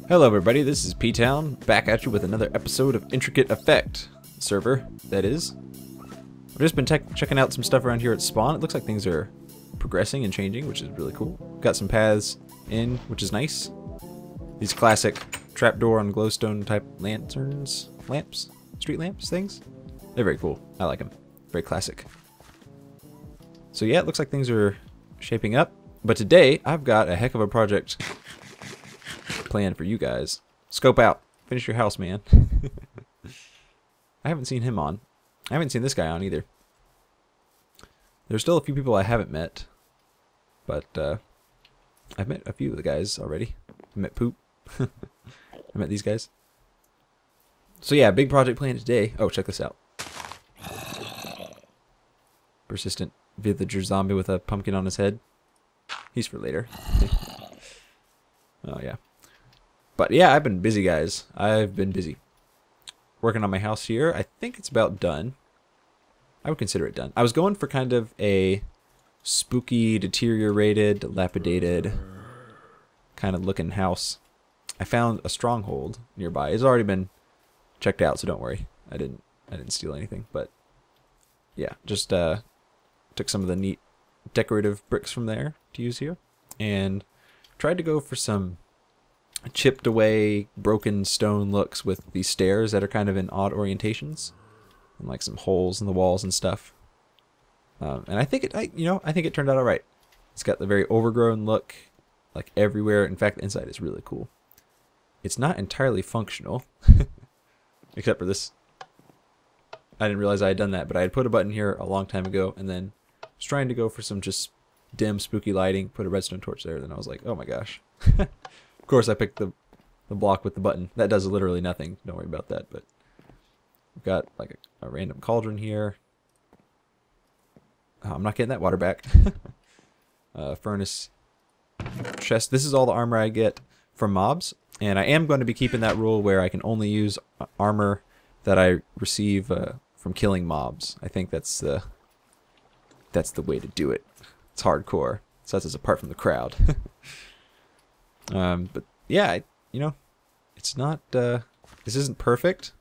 Hello everybody, this is P-Town, back at you with another episode of Intricate Effect server, that is. I've just been checking out some stuff around here at spawn. It looks like things are progressing and changing, which is really cool. Got some paths in, which is nice. These classic trapdoor and glowstone type lanterns, lamps, street lamps things. They're very cool. I like them. Very classic. So yeah, it looks like things are shaping up. But today, I've got a heck of a project planned for you guys. Scope out. Finish your house, man. I haven't seen him on. I haven't seen this guy on either. There's still a few people I haven't met. But, I've met a few of the guys already. I met Poop. I met these guys. So yeah, big project planned today. Oh, check this out. Persistent villager zombie with a pumpkin on his head. He's for later. Oh yeah. But yeah, I've been busy, guys. I've been busy. Working on my house here. I think it's about done. I would consider it done. I was going for kind of a spooky, deteriorated, dilapidated kind of looking house. I found a stronghold nearby. It's already been checked out, so don't worry. I didn't steal anything, but yeah, just took some of the neat decorative bricks from there to use here and tried to go for some chipped away broken stone looks with these stairs that are kind of in odd orientations and like some holes in the walls and stuff. And I think I think it turned out all right. It's got the very overgrown look like everywhere. In fact, the inside is really cool. It's not entirely functional except for this. I didn't realize I had done that, but I had put a button here a long time ago and then was trying to go for some just dim spooky lighting, put a redstone torch there, then I was like, oh my gosh. Of course I picked the block with the button. That does literally nothing, don't worry about that, but we've got like a random cauldron here. Oh, I'm not getting that water back. Furnace chest. This is all the armor I get from mobs, and I am going to be keeping that rule where I can only use armor that I receive from killing mobs. I think that's the way to do it. It's hardcore. Sets us apart from the crowd. But yeah, it's not. This isn't perfect.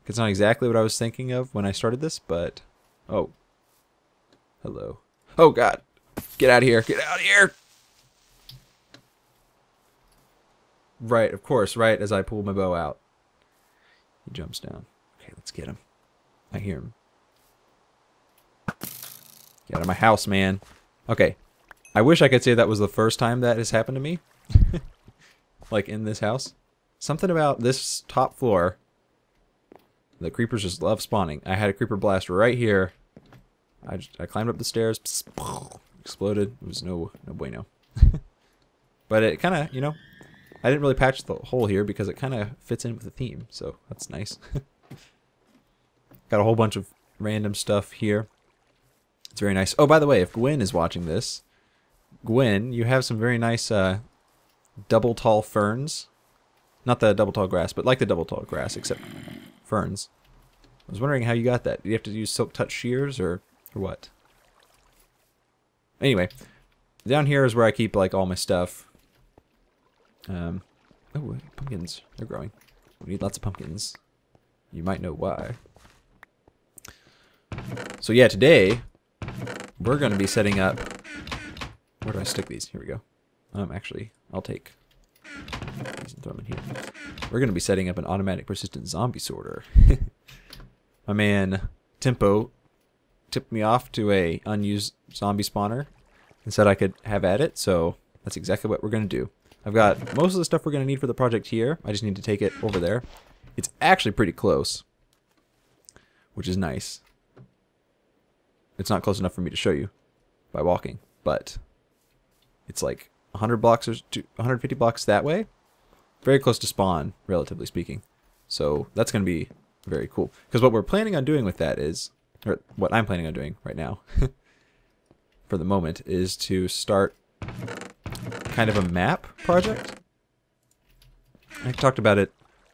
It's not exactly what I was thinking of when I started this, but oh, hello. Oh God, get out of here! Get out of here! Right, of course. Right as I pull my bow out, he jumps down. Okay, let's get him. I hear him. Get out of my house, man. Okay. I wish I could say that was the first time that has happened to me. Like in this house. Something about this top floor. The creepers just love spawning. I had a creeper blast right here. I climbed up the stairs. Exploded. It was no bueno. But it kind of, I didn't really patch the hole here because it kind of fits in with the theme. So that's nice. Got a whole bunch of random stuff here. It's very nice. Oh, by the way, if Gwen is watching this, Gwen, you have some very nice double tall ferns. Not the double tall grass, but like the double tall grass, except ferns. I was wondering how you got that. Do you have to use silk touch shears or what? Anyway, down here is where I keep like all my stuff. Oh, pumpkins. They're growing. We need lots of pumpkins. You might know why. So yeah, today we're going to be setting up. Where do I stick these? Here we go. Actually, I'll take these and throw them in here. We're going to be setting up an automatic persistent zombie sorter. My man Tempo tipped me off to a unused zombie spawner and said I could have at it, so that's exactly what we're going to do. I've got most of the stuff we're going to need for the project here. I just need to take it over there. It's actually pretty close, which is nice. It's not close enough for me to show you by walking, but it's like 100 blocks or 150 blocks that way. Very close to spawn, relatively speaking. So that's going to be very cool. Because what we're planning on doing with that is, or what I'm planning on doing right now, for the moment, is to start kind of a map project. I talked about it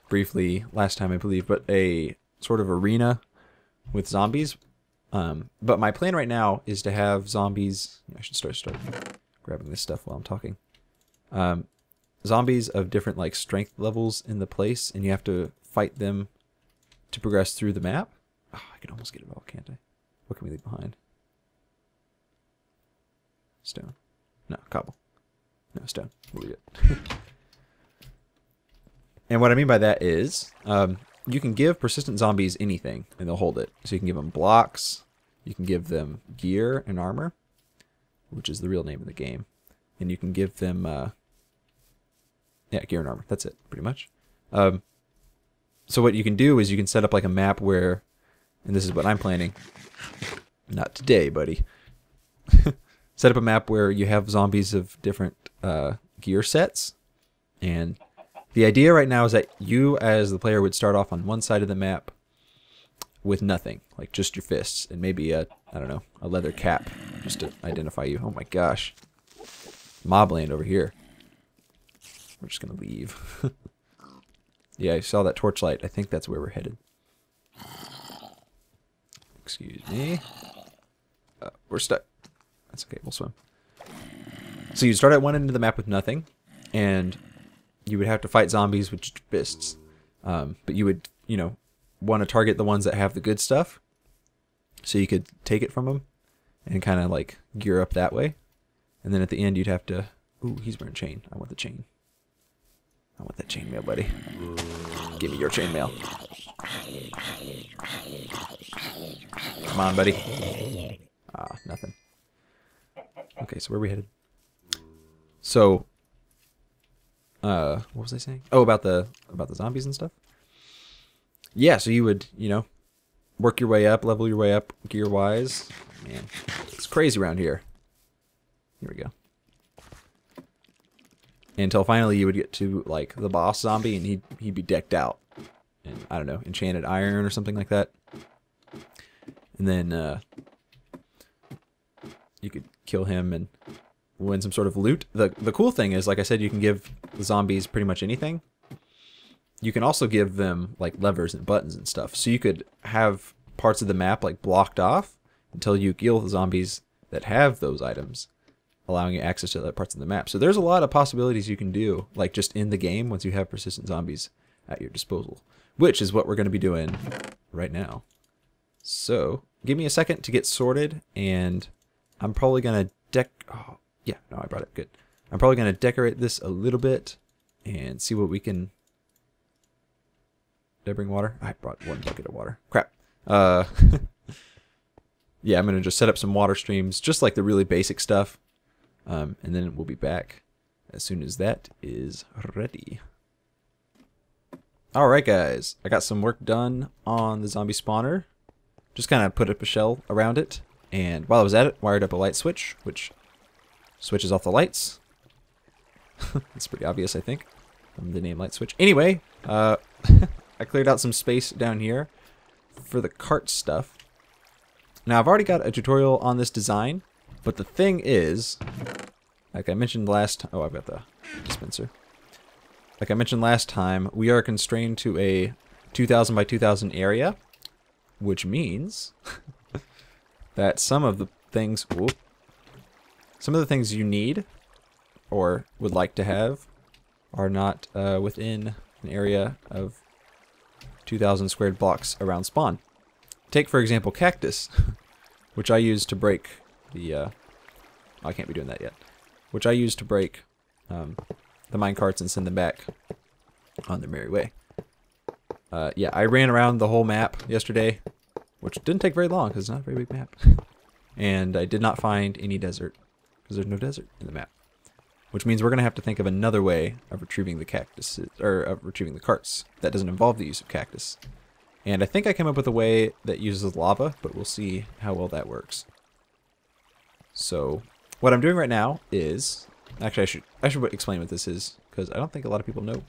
briefly last time, I believe, but a sort of arena with zombies. But my plan right now is to have zombies. I should start grabbing this stuff while I'm talking. Zombies of different like strength levels in the place, and you have to fight them to progress through the map. Oh, I can almost get it all, can't I? What can we leave behind? Stone. No, cobble. No, stone. We'll leave it. And what I mean by that is, you can give persistent zombies anything, and they'll hold it. So you can give them blocks, you can give them gear and armor, which is the real name of the game. And you can give them, yeah, gear and armor. That's it, pretty much. So what you can do is you can set up like a map where, and this is what I'm planning. Not today, buddy. Set up a map where you have zombies of different gear sets. And the idea right now is that you, as the player, would start off on one side of the map with nothing, like just your fists, and maybe a, I don't know, a leather cap, just to identify you. Oh my gosh. Mobland over here. We're just going to leave. Yeah, I saw that torchlight. I think that's where we're headed. Excuse me. We're stuck. That's okay, we'll swim. So you start at one end of the map with nothing, and you would have to fight zombies with just fists. But you would, you know, want to target the ones that have the good stuff, so you could take it from them and kind of like gear up that way. And then at the end you'd have to... Ooh, he's wearing chain. I want the chain. I want that chainmail, buddy. Give me your chainmail. Come on, buddy. Ah, nothing. Okay, so where are we headed? So, what was I saying? Oh, about the zombies and stuff? Yeah, so you would, you know, work your way up, level your way up gear-wise. Man, it's crazy around here. Here we go. Until finally you would get to, like, the boss zombie, and he'd be decked out. And, I don't know, enchanted iron or something like that. And then, you could kill him and win some sort of loot. The cool thing is, like I said, you can give the zombies pretty much anything. You can also give them like levers and buttons and stuff. So you could have parts of the map like blocked off until you kill the zombies that have those items, allowing you access to other parts of the map. So there's a lot of possibilities you can do, like just in the game once you have persistent zombies at your disposal, which is what we're going to be doing right now. So give me a second to get sorted, and I'm probably going to oh, yeah, no, I brought it. Good. I'm probably going to decorate this a little bit and see what we can... Did I bring water? I brought one bucket of water. Crap. Yeah, I'm going to just set up some water streams, just like the really basic stuff. And then we'll be back as soon as that is ready. Alright, guys. I got some work done on the zombie spawner. Just kind of put up a shell around it. And while I was at it, wired up a light switch, which switches off the lights. It's pretty obvious, I think, from the name light switch. Anyway, I cleared out some space down here for the cart stuff. Now, I've already got a tutorial on this design, but the thing is, like I mentioned last time... Oh, I've got the dispenser. Like I mentioned last time, we are constrained to a 2000 by 2000 area, which means that some of the things... Whoop, some of the things you need or would like to have are not within an area of 2,000 squared blocks around spawn. Take, for example, cactus, which I use to break the... oh, I can't be doing that yet. Which I use to break the minecarts and send them back on their merry way. Yeah, I ran around the whole map yesterday, which didn't take very long because it's not a very big map. And I did not find any desert, because there's no desert in the map. Which means we're going to have to think of another way of retrieving the cactus, or of retrieving the carts that doesn't involve the use of cactus. And I think I came up with a way that uses lava, but we'll see how well that works. So, what I'm doing right now is... Actually, I should explain what this is, because I don't think a lot of people know.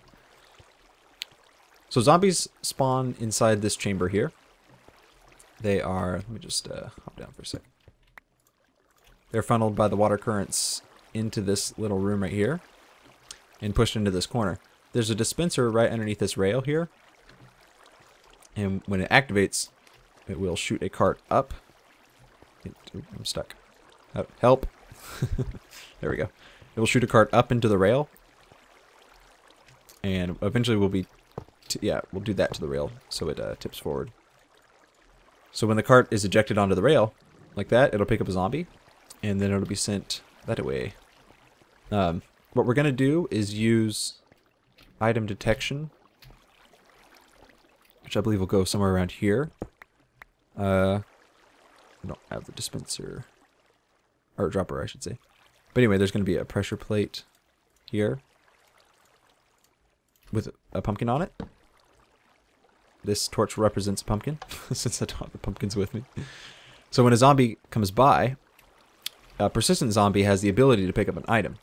So zombies spawn inside this chamber here. They are... Let me just hop down for a sec. They're funneled by the water currents into this little room right here and pushed into this corner. There's a dispenser right underneath this rail here, and when it activates, it will shoot a cart up. I'm stuck. Help. There we go. It will shoot a cart up into the rail. And eventually we'll be... yeah, we'll do that to the rail so it tips forward. So when the cart is ejected onto the rail, like that, it'll pick up a zombie. And then it'll be sent that away. What we're going to do is use item detection, which I believe will go somewhere around here. I don't have the dispenser, or dropper I should say. But anyway, there's going to be a pressure plate here with a pumpkin on it. This torch represents a pumpkin, since I don't have the pumpkins with me. So when a zombie comes by, a persistent zombie has the ability to pick up an item.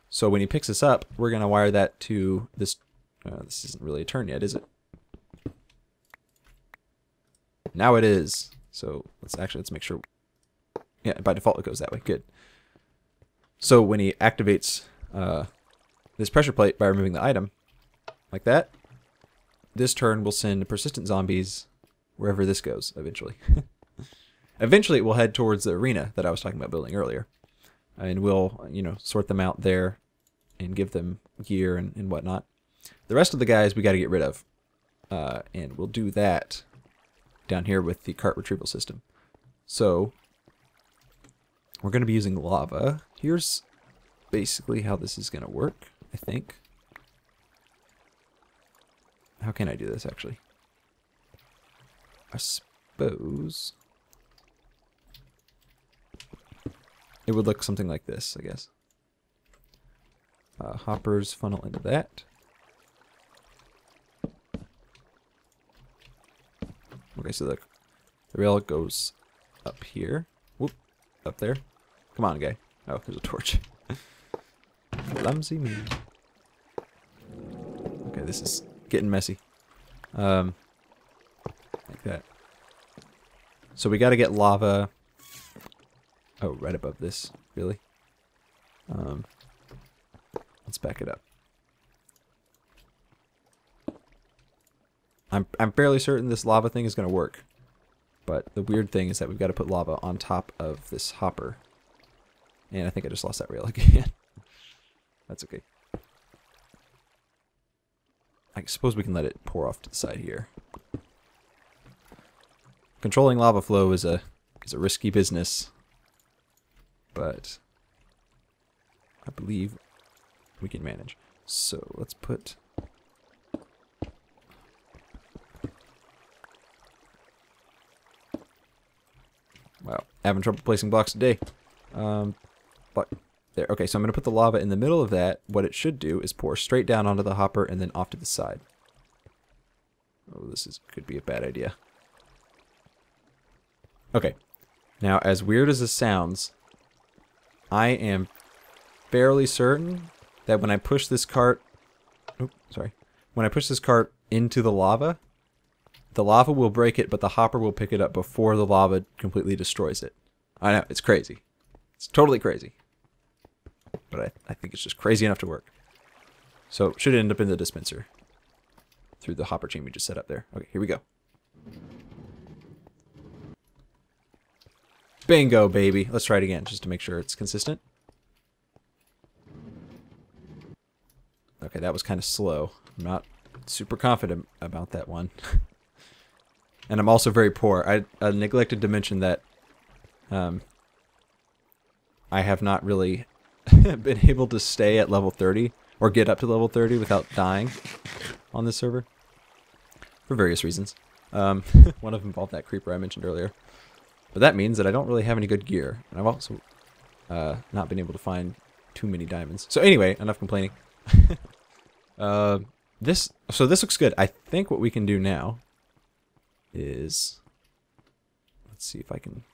So when he picks this up, we're going to wire that to this. This isn't really a turn yet, is it? Now it is. So let's make sure. Yeah, by default it goes that way. Good. So when he activates this pressure plate by removing the item, like that, this turn will send persistent zombies wherever this goes eventually. Eventually it will head towards the arena that I was talking about building earlier. And we'll, you know, sort them out there and give them gear and whatnot. The rest of the guys we got to get rid of. And we'll do that down here with the cart retrieval system. So we're going to be using lava. Here's basically how this is going to work, I think. How can I do this, actually? I suppose it would look something like this, I guess. Hoppers funnel into that. Okay, so the rail goes up here. Whoop, up there. Come on, guy. Oh, there's a torch. Clumsy me. Okay, this is getting messy. Like that. So we got to get lava. Oh, right above this, really. Let's back it up. I'm fairly certain this lava thing is going to work. But the weird thing is that we've got to put lava on top of this hopper. And I think I just lost that rail again. That's okay. I suppose we can let it pour off to the side here. Controlling lava flow is a risky business. But I believe we can manage. So let's put... Wow, having trouble placing blocks today. But there. Okay, so I'm going to put the lava in the middle of that. What it should do is pour straight down onto the hopper and then off to the side. Oh, could be a bad idea. Okay. Now, as weird as this sounds, I am fairly certain that when I push this cart... Oh, sorry. When I push this cart into the lava will break it, but the hopper will pick it up before the lava completely destroys it. I know, it's crazy. It's totally crazy. But I think it's just crazy enough to work. So it should end up in the dispenser through the hopper chain we just set up there. Okay, here we go. Bingo, baby. Let's try it again just to make sure it's consistent. Okay, that was kind of slow. I'm not super confident about that one. And I'm also very poor. I neglected to mention that I have not really been able to stay at level 30 or get up to level 30 without dying on this server for various reasons. One of them involved that creeper I mentioned earlier. But that means that I don't really have any good gear. And I've also not been able to find too many diamonds. So anyway, enough complaining. So this looks good. I think what we can do now is... Let's see if I can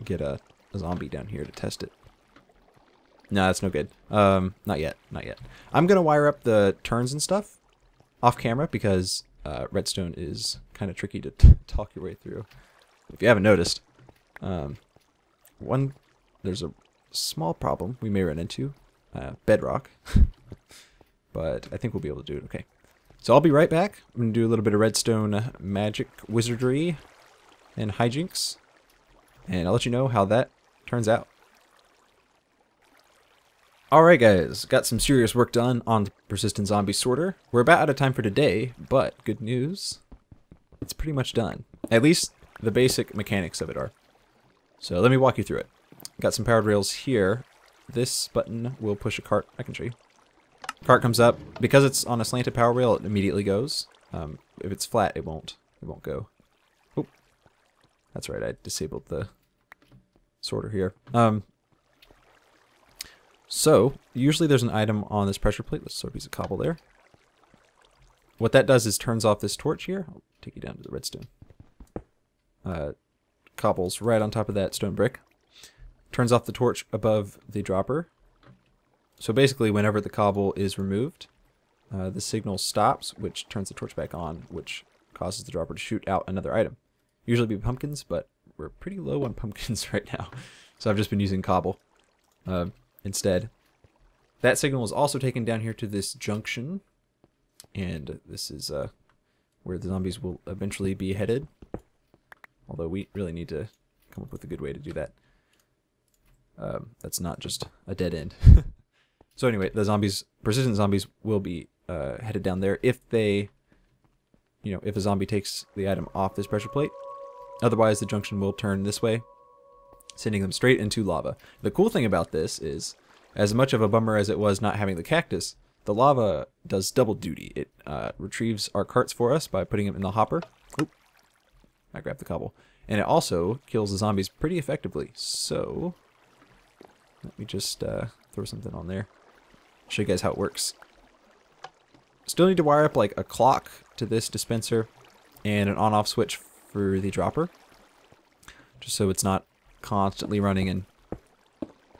get a zombie down here to test it. No, that's no good. Not yet. Not yet. I'm going to wire up the turns and stuff off camera because redstone is kind of tricky to talk your way through. If you haven't noticed, there's a small problem we may run into. Bedrock. But I think we'll be able to do it okay. So I'll be right back. I'm going to do a little bit of redstone magic wizardry and hijinks. and I'll let you know how that turns out. Alright guys, got some serious work done on the persistent zombie sorter. We're about out of time for today, but good news, it's pretty much done. At least the basic mechanics of it are. So let me walk you through it. Got some powered rails here. This button will push a cart. I can show you. Cart comes up. Because it's on a slanted power rail, it immediately goes. If it's flat, it won't go. Oh, that's right, I disabled the sorter here. So, usually there's an item on this pressure plate. Let's throw a piece of cobble there. What that does is turns off this torch here. I'll take you down to the redstone. Cobble's right on top of that stone brick. Turns off the torch above the dropper. So basically, whenever the cobble is removed, the signal stops, which turns the torch back on, which causes the dropper to shoot out another item. Usually be pumpkins, but we're pretty low on pumpkins right now. So I've just been using cobble instead. That signal is also taken down here to this junction. And this is where the zombies will eventually be headed. Although we really need to come up with a good way to do that. That's not just a dead end. So anyway, the zombies, persistent zombies, will be headed down there if they, if a zombie takes the item off this pressure plate. Otherwise, the junction will turn this way, sending them straight into lava. The cool thing about this is, as much of a bummer as it was not having the cactus, the lava does double duty. It retrieves our carts for us by putting them in the hopper. Oop, I grabbed the cobble. And it also kills the zombies pretty effectively. So, let me just throw something on there. Show you guys how it works. Still need to wire up like a clock to this dispenser and an on-off switch for the dropper. Just so it's not constantly running and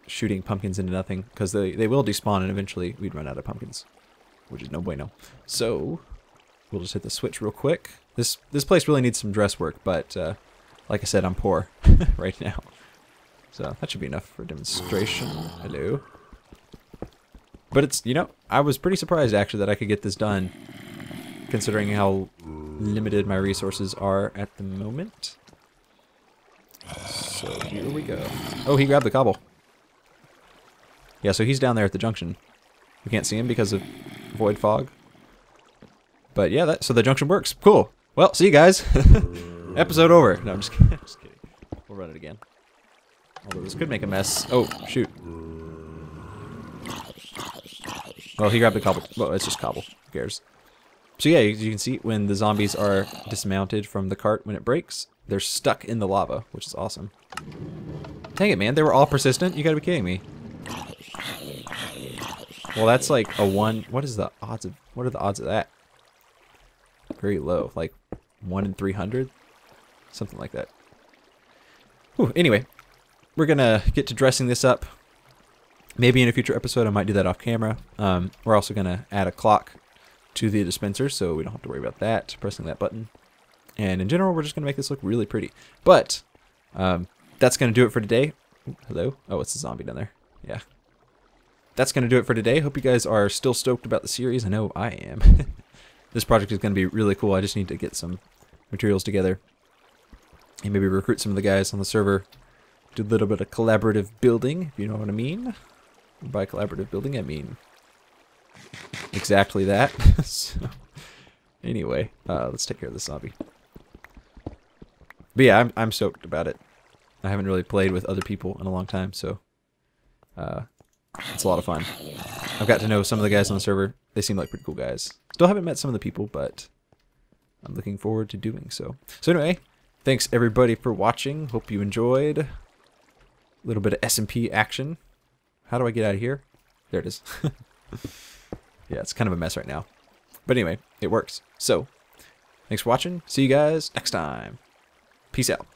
shooting pumpkins into nothing. Because they will despawn and eventually we'd run out of pumpkins. Which is no bueno. So, we'll just hit the switch real quick. This place really needs some dress work, but like I said, I'm poor right now. So that should be enough for demonstration. Hello. But it's, I was pretty surprised actually that I could get this done, considering how limited my resources are at the moment. So here we go. Oh, he grabbed the cobble. Yeah, so he's down there at the junction. We can't see him because of void fog. But yeah, so the junction works. Cool. Well, see you guys. Episode over. No, I'm just kidding. Just kidding. We'll run it again. Although this could make a mess. Oh, shoot. Well, he grabbed the cobble. Well, it's just cobble. Who cares? So yeah, you can see when the zombies are dismounted from the cart when it breaks, they're stuck in the lava, which is awesome. Dang it, man. They were all persistent? You gotta be kidding me. Well, that's like a 1. What are the odds of that? Very low. Like 1 in 300? Something like that. Whew, anyway, we're gonna get to dressing this up. Maybe in a future episode I might do that off camera. We're also gonna add a clock to the dispenser so we don't have to worry about that, pressing that button. And in general, we're just gonna make this look really pretty. But that's gonna do it for today. Ooh, hello? Oh, it's a zombie down there. Yeah. That's gonna do it for today. Hope you guys are still stoked about the series. I know I am. This project is gonna be really cool. I just need to get some materials together and maybe recruit some of the guys on the server. Do a little bit of collaborative building, if you know what I mean. By collaborative building, I mean exactly that. So, anyway, let's take care of this zombie. But yeah, I'm stoked about it. I haven't really played with other people in a long time, so it's a lot of fun. I've got to know some of the guys on the server. They seem like pretty cool guys. Still haven't met some of the people, but I'm looking forward to doing so. So anyway, thanks everybody for watching. Hope you enjoyed. A little bit of SMP action. How do I get out of here? There it is. Yeah, it's kind of a mess right now. But anyway, it works. So, thanks for watching. See you guys next time. Peace out.